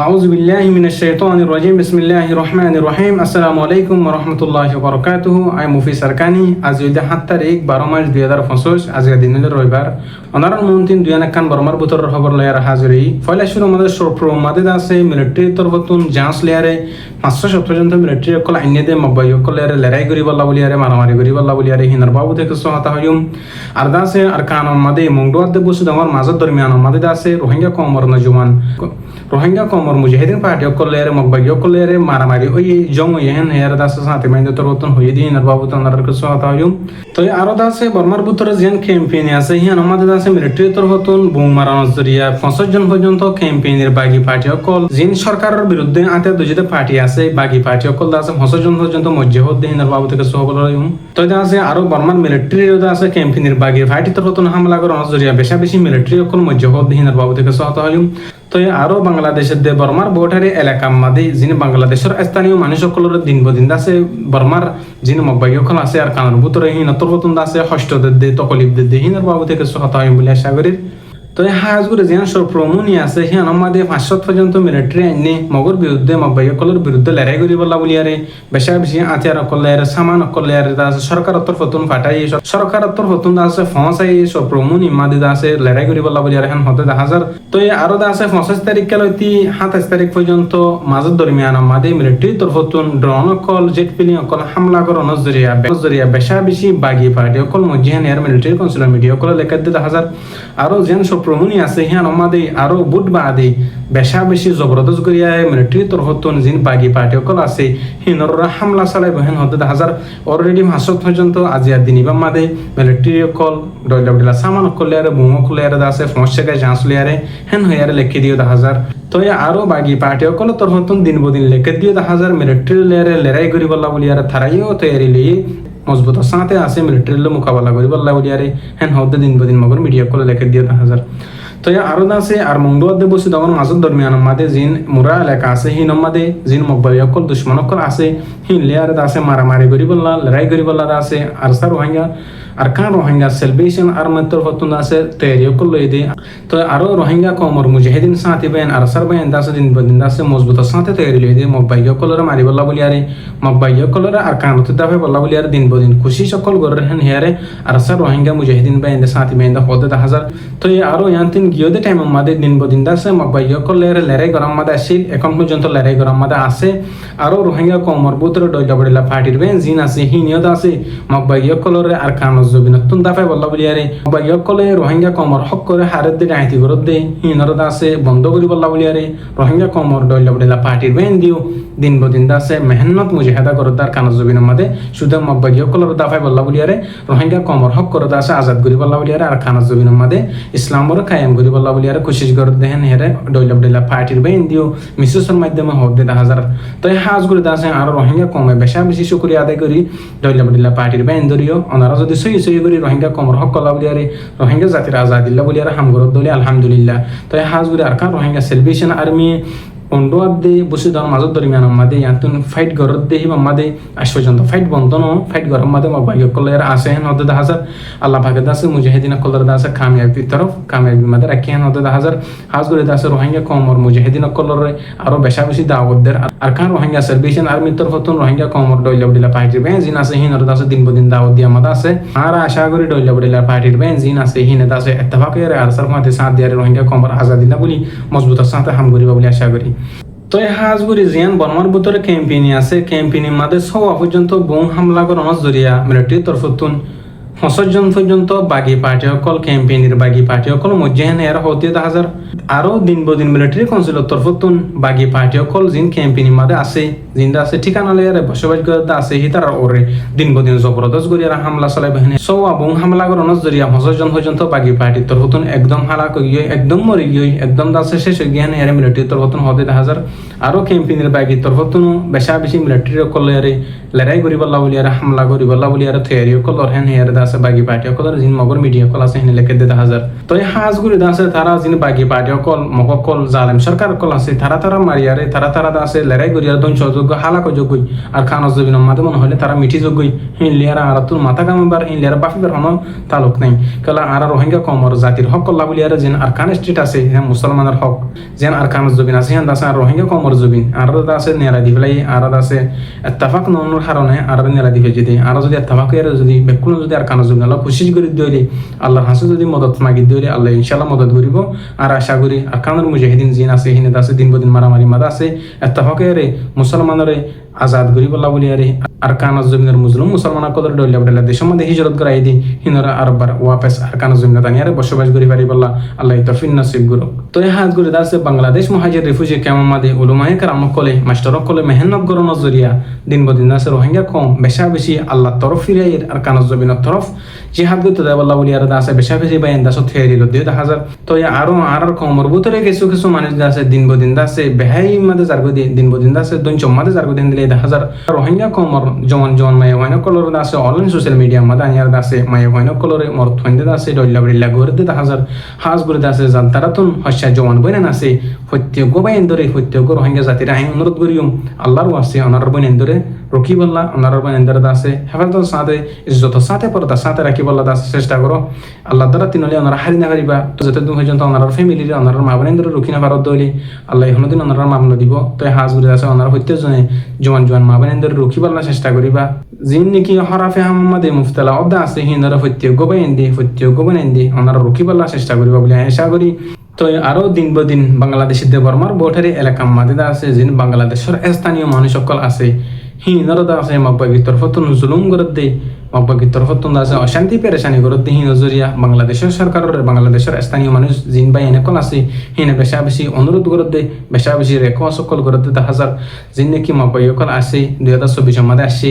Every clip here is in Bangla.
আউযু বিল্লাহি মিনাশ শাইতানির রাজিম বিসমিল্লাহির রহমানির রহিম আসসালামু আলাইকুম ওয়া রাহমাতুল্লাহি ওয়া বারাকাতুহু আই মুফি সরকানি আজ হইল 7 তারিখ 12 মাস 2025 আজ দিন হইল রবিবার অনারন মন্তিন দুয়ানাকান বরমার বুতর খবর লয়ার হাজিরি ফয়লা শুরু আমাদের সরপ্র মাদেদ আছে মিলিটারি তরফতুন জাঁচ লেয়ারে 500 পর্যন্ত মিলিটারি কল আইনেদে মবাই কলের লড়াই করি বল্লা বলিয়ারে মারামারি করি বল্লা বলিয়ারে হিনার বাবু থেকে সহায়তা হয়ুম আর দাসে আর কান মাদে মংডুয়াদ দে বসু দামার মাঝত দরমিয়ান মাদে দাসে রোহিঙ্গা কমর নজুমান রোহিঙ্গা কমর মুজাহিদিন পার্টি কলের মবাই কলের মারামারি ওই জং ইহেন হেয়ার দাসে সাথে মাইন্দ তরফতুন হই দি হিনার বাবু তনার সহায়তা হয়ুম তো আরো দাসে বর্মার বুতরে যেন ক্যাম্পেইন আছে হিয়ান মাদে দাসে মিলিটারি তরফতুন বুম মারানোর জরিয়া 50 জন পর্যন্ত ক্যাম্পেইনের বাগি পার্টি কল জিন সরকারের বিরুদ্ধে আতে দুজিতে পার্টি আছে বাগি পার্টি কল দাসে 50 জন পর্যন্ত মজ্জেহদ দিনের বাবু থেকে সহবল হইম তো দাসে আরো বর্মার মিলিটারি আছে ক্যাম্পেইনের বাগি পার্টি তরফতুন হামলা করানোর জরিয়া বেশি মিলিটারি কল মজ্জেহদ দিনের বাবু থেকে সহায়তা হইম তো আরো বাংলাদেশের দে বর্মার বোটারি এলাকা মাদে যিনি বাংলাদেশের স্থানীয় মানুষ সকলের দিন বদিন দাসে বর্মার যিনি মব্বাই সকল আছে আর কানুর বুতরে হিন তরফতুন দাসে হষ্টদের দে তকলিফদের দে হিনের বাবু থেকে সহায়তা হইম বলে আশা করি তো হাজগুলো যেন সরপ্রমুনি আছে হিয়ান আমাদের 500 পর্যন্ত মিলিটারি আইনে মগর বিরুদ্ধে মব্বাই কলের বিরুদ্ধে লড়াই করি বলা বলিয়ারে বেশি আতিয়ার কলের সামান কলের দাসে সরকার তরফতুন ফাটাই সরকার তরফতুন দাসে ফসাই সরপ্রমুনি মাদে দাসে লড়াই করি বলা বলিয়ারে হান হতে 1000 তো আরো দাসে 25 তারিখ কালতি 27 তারিখ পর্যন্ত মাঝত দরমিয়ান আমাদের মিলিটারি তরফতুন ড্রোন কল জেট প্লেন কল হামলা করার নজরিয়া বেশি বাগি পার্টি কল মজিয়ান এয়ার মিলিটারি কনসুলার মিডিয়া কল লেখা 1000 আরো যেন প্রমুনি আছে হিয়ান আমাদের আরো বুট বাদে বেশি জবরদস্ত করিয়া মিলিটারি তরফতুন জিন বাগি পার্টি কল আছে হিনরা হামলা চালাই বহেন হতে 1000 অলরেডি মাসত পর্যন্ত আজিয়া দিনিবা মাদে মিলিটারি কল ডয়লা সামান কলিয়ারে বুমো কলিয়ারে দাসে সমস্যাকে জাঁচ লিয়ারে হেন হইয়ারে লেখি দিও 1000 তো আরো বাগি পার্টি কল তরফতুন দিন বদিন লেখে দিও 1000 মিলিটারি লেয়ারে লড়াই করি বলা বলিয়ারে থারাইও তৈরি লিয়ে মজবুত সাথে আছে মিলিটারি মোকাবেলা করি বল্লা বলিয়ারে হেন হতে দিন বদিন মগর মিডিয়া কলে লেখে দিয়ে 1000 তো আরো আছে আর মংডুয়াদ দে বসে তখন মাঝত দরমিয়ান মাদে জিন মুরা এলাকা আছে হিন মাদে জিন মকবাই অকল দুশ্মন অকল আছে হিন লেয়ার আছে মারামারি করি বল্লা লড়াই করি বল্লা আছে আর সার রোহিঙ্গা আর কান রোহিঙ্গা সেলিব্রেশন আর মতর ফতুন আছে তৈরি অকল লই দে তো আরো রোহিঙ্গা কমর মুজাহিদিন সাথে বেন আর সার বেন দাসে দিন বদিন দাসে মজবুত সাথে তৈরি লই দে মকবাই অকলরে মারি বল্লা বলিয়ারে মকবাই অকলরে আর কান হতে দাফে বল্লা বলিয়ারে দিন বদিন খুশি সকল গরের হেন হেয়ারে আর সার রোহিঙ্গা মুজাহিদিন বেন সাথে বেন দা হতে 1000 তো আরো ইয়ান্তিন গিয়োদে টাইম আমাদের দিন বদিন দাসে মকবাই অকলরে লড়াই গরম মাদে আসিল এখন পর্যন্ত লড়াই গরম মাদে আছে আরো রোহিঙ্গা কমর বুতরে ডয়লা বড়িলা পার্টির বেন জিন আছে হিনিয়ত আছে মকবাই অকলরে আর কান জবিনতুন দাফে বল্লা বলিয়ারে মকবাই অকলে রোহিঙ্গা কমর হক করে হারের দে আইতি গরদ দে হিনরদ আছে বন্ধ করি বল্লা বলিয়ারে রোহিঙ্গা কমর ডয়লা বড়িলা পার্টির বেন দিও দিন বদিন দাসে মেহনত মুজাহিদা করদার কান জবিন মাদে শুধু মকবাই অকলর দাফে বল্লা বলিয়ারে রোহিঙ্গা কমর হক করে দাসে আজাদ করি বল্লা বলিয়ারে আর কান জবিন মাদে ইসলামর কায়েম করি বল্লা বলিয়ারে কোশিশ করদ দেন হেরে ডয়লা বড়িলা পার্টির বেন দিও মিসেসর মাধ্যমে হতে 1000 তো হাজগুলো দাসে আর রোহিঙ্গা কমে বেশি শুকরিয়া আদায় করি ডয়লা বড়িলা পার্টির বেন ধরিও ওনারা যদি সই করি রোহিঙ্গা কমর হক কলা বলিয়ারে রোহিঙ্গা জাতির আজাদিল্লা বলিয়ারে হামগরদ দলি আলহামদুলিল্লাহ তো হাজগুলো আর কান রোহিঙ্গা সেলিব্রেশন আর্মি অন্ডোয়াদ দে বসে ধর মাঝত দরমিয়ান আমাদের ইয়াতুন ফাইট গরদ দে হিম আমাদের আজ পর্যন্ত ফাইট বন্ধ ন ফাইট গরম মাদে মবাই কলের আসে হেন হতে 1000 আল্লাহ পাকে দাসে মুজাহিদিন কলের দাসে কামিয়াবি তরফ কামিয়াবি মাদে রাখি হেন হতে 1000 হাজ করে দাসে রোহিঙ্গা কমর মুজাহিদিন কলের আরো বেশি দাওয়াত দের আর কান রোহিঙ্গা সার্ভিসেন আর্মি তরফতুন রোহিঙ্গা কমর ডয়লা বড়িলা পার্টির বেন জিন আছে হিন দাসে দিন বদিন দাওয়াত দিয়া মাদা আছে আর আশা করি ডয়লা বড়িলা পার্টির বেন জিন আছে হিন দাসে ইত্তেফাকের আর সারমাতে সাথ দিয়া রোহিঙ্গা কমর আজাদিল্লা বলি মজবুত সাথে হাম করিবা বলি আশা করি তো হাজগুড়ি জিয়ান বর্মার ভিতরে ক্যাম্পেইনি আছে ক্যাম্পেইনের মাঝে সব পর্যন্ত বোম হামলা করানোর জরিয়া মিলিটারি তরফতুন 50 জন পর্যন্ত বাগি পার্টি অকল ক্যাম্পেইনের বাগি পার্টি অকল মজ্জাহান এর হতে 1000 আরো দিন বদিন মিলিটারি কাউন্সিলর তরফতুন বাগি পার্টি অকল জিন ক্যাম্পেইনের মাঝে আছে জিন্দা আছে ঠিকানা লয়ারে বসবাস করতে আছে হিতার ওরে দিন বদিন জবরদস্ত করিয়া হামলা চালাই বহেনে সব এবং হামলা করানোর জরিয়া 50 জন পর্যন্ত বাগি পার্টি তরফতুন একদম হালাক হয়ে একদম মরে গিয়ে একদম দাসে শেষ হয়ে গিয়ে এর মিলিটারি তরফতুন হতে 1000 আরো ক্যাম্পেইনের বাগি তরফতুন বেশি মিলিটারি অকল লয়ারে লড়াই করি বল্লা বলি আর হামলা করি বল্লা বলি আর তৈরি কলর হেন হেয়ার আছে বাকি পার্টি কলর জিন মগর মিডিয়া কল আছে হেন লেখে দে হাজার তো এই হাজগুড়ি আছে তারা জিন বাকি পার্টি কল মগ কল জালেম সরকার কল আছে তারা মারিয়ারে তারা আছে লড়াই করি আর ধ্বংস যোগ্য হালাক যোগ্যই আর খানস জবিন মাদে মনে হলে তারা মিঠি যোগ্যই হিন লিয়ারা আর তোর মাথা কামবার হিন লিয়ারা বাফিবার হন তালুক নাই কালা আর রোহিঙ্গা কমর জাতির হক কল্লা বলি আর জিন আর খান স্টেট আছে হ্যাঁ মুসলমানের হক যেন আর খানস জবিন আছে হেন আছে আর রোহিঙ্গা কমর জবিন আর আছে নেরা দি ফেলাই আর আছে এত্তাফাক ননুর কারণে আর নেরা দি ফেজি দেয় আর যদি এত্তাফাক এর যদি বেকুন যদি আর খানস জবিন আল্লাহ খুশি করে দিলে আল্লাহর হাসে যদি মদত মাগি দিলে আল্লাহ ইনশাআল্লাহ মদত করিব আর আশা করি আর খানের মুজাহিদিন জিন আছে হিনে আছে দিন বদিন মারামারি মাদা আছে এত্তাফাক এর মুসলমানের আজাদ করি বল্লা বলি আর কানস জমিনের মুসলিম মুসলমান কদর ডলিয়া বডলা দেশের মধ্যে হিজরত করাই দি হিনরা আরবার ওয়াপস আর কানস জমিন তানিয়ারে বসবাস করি পারি বল্লা আল্লাহ তৌফিক নসিব করুক তো এই হাত করে দাসে বাংলাদেশ মুহাজির রিফিউজি কেমন মাদে উলুমায়ে কেরাম কলে মাস্টার কলে মেহনত করন জরিয়া দিন বদিন দাসে রোহিঙ্গা কম বেশি আল্লাহ তরফ ফিরাই আর কানস জমিনের তরফ জিহাদ করতে দেয় বল্লা বলি আর দাসে বেশি বাইন দাস থেরিল 2000 তো আর কমর ভিতরে কিছু মানুষ দাসে দিন বদিন দাসে বেহাই মাদে জারগো দিন বদিন দাসে দন চম্মাদে জারগো দিন দিলে 1000 রোহিঙ্গা কমর জন মায়ে ওয়াইনো কলর দাসে অনলাইন সোশ্যাল মিডিয়া মাদে আনিয়ার দাসে মায়ে ওয়াইনো কলরে মর থন্দে দাসে ডল্লা বড়িলা গরে 1000 হাজ করে দাসে জানতারাতুন হস্যা জওয়ান বইনা নাসে হত্যে গোবাইন ধরে হত্যে গো রোহিঙ্গা জাতির আইন অনুরোধ করিম আল্লাহর ওয়াসে অনার বইন ধরে রকি বল্লা অনার বইন ধরে দাসে হেফাজত সাথে ইজ্জত সাথে পরদা সাথে রাখি বল্লা দাসে চেষ্টা করো আল্লাহ দ্বারা তিনলে ওনারা হারি না পারিবা তো যতদিন পর্যন্ত ওনার ফ্যামিলির ওনার মা বোনের ধরে রকি না পারত দইলে আল্লাহ হনদিন ওনার মামলা দিব তো হাজ করে দাসে ওনার হত্যে জনে জোয়ান মা বোনের ধরে রকি বল্লা চেষ্টা করিবা জিন নাকি হরাফে হামাদে মুফতালা অদা আছে হিন্দরা হত্যে গোবাইন দি ওনারা রকি বল্লা চেষ্টা করিবা বলে আশা করি তো আরো দিন বদিন বাংলাদেশের দেবর্মার বোঠারি এলাকা মাদিদা আছে যিনি বাংলাদেশের স্থানীয় মানুষ সকল আছে হিনরদা আছে মকবাগির তরফতুন জুলুম করত দেই মকবাগির তরফতুন আছে অশান্তি পেরেশানি করত দেই নজরিয়া বাংলাদেশের সরকারের বাংলাদেশের স্থানীয় মানুষ জিন বাই এনেকল আছে হিনে বেশি অনুরোধ করত দেই বেশি রেখ সকল করত দে হাজার জিন নাকি মকবাগিকল আছে 2024 মাদে আসছে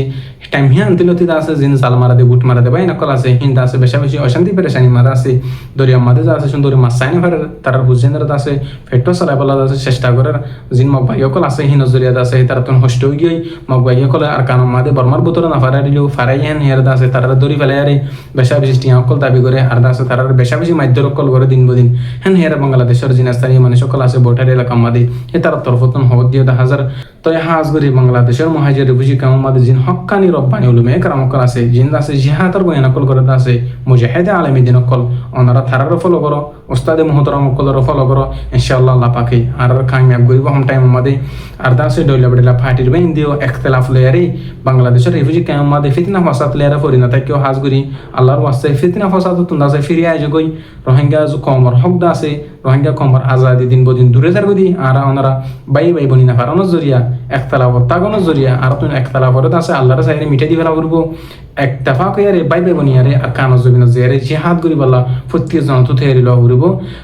টাইম হিয়ান তিলতিদা আছে জিন জাল মারা দে বুট মারা দে বাই এনেকল আছে হিন্দা আছে বেশি অশান্তি পেরেশানি মারা আছে দরিয়া মাদে যা আছে সুন্দর মাছ সাইন ফারে তার হুজেন্দ্র আছে ফেটো সালাই বলা আছে চেষ্টা করার জিন মকবাগিকল আছে হি নজরিয়া আছে তার তন হষ্ট হই গই মকবাগি কলে আর কানম মাদে বর্মার বোতরে না ফারাই দিলো ফারাই হেন হের দাসে তারা দড়ি ফেলে আরে বেশি টিয়া কল দাবি করে আর দাসে তারা বেশি মাধ্যর কল করে দিন বদিন হেন হের বাংলাদেশের জিন স্থানীয় মানুষ সকল আছে বোটার এলাকা মাদে হে তার তরফতন হদ দিয়ে 1000 তো হাজ গরি বাংলাদেশের মুহাজির রিফিউজি কাম মাদে জিন হক্কানি রব্বানি উলুমে কেরাম কল আছে জিন আছে জিহাদার বয়ান কল করে আছে মুজাহিদে আলমী দিন কল ওনারা তারার ফলো করো উস্তাদে মুহতারাম কলর ফলো করো ইনশাআল্লাহ আল্লাহ পাকে আর কামিয়াব গরিব হম টাইম মাদে আর দাসে ডইলা বড়লা ফাটির বাইন দিও ইখতিলাফ লেয়ারে বাংলাদেশের রিফিউজি কাম মাদে ফিতনা ফাসাদ লেয়ারে পরিণত কেউ হাজ গরি আল্লাহর ওয়াস্তে ফিতনা ফাসাদ তুন দাসে ফিরিয়া জগই রোহিঙ্গা কমর হক দাসে রোহিঙ্গা কমর আজাদি দিন বদিন দূরে যার গদি আর ওনারা বাই বনি না ফারানোর জরিয়া ইখতিলাফ তাগনোর জরিয়া আর তুন ইখতিলাফ করে দাসে আল্লাহর সাইরে মিটাই দিবেলা করব একতাফা কয়ারে বাই বনিয়ারে আর কানো জবিন জিয়ারে জিহাদ করি বলা প্রত্যেক জন তো থেরি ল করব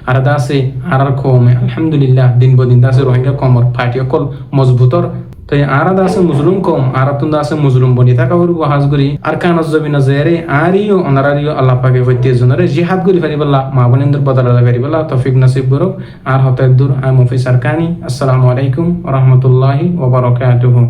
আর দাসে আর কমে আলহামদুলিল্লাহ দিন বদিন দাসে রোহিঙ্গা কমর ফাটি কল মজবুতর তো আর দাসে মুজলুম কম আর তুন দাসে মুজলুম বনি থাকা করব হাজ করি আর কানো জবিন জিয়ারে আরিও অনারারিও আল্লাহ পাকে প্রত্যেক জনরে জিহাদ করি পারি বলা মা বোনেন্দ্র বদলা পারি বলা তৌফিক নসিব করুক আর হতে দূর মুফি সরকানি আসসালামু আলাইকুম ওয়া রাহমাতুল্লাহি ওয়া বারাকাতুহু।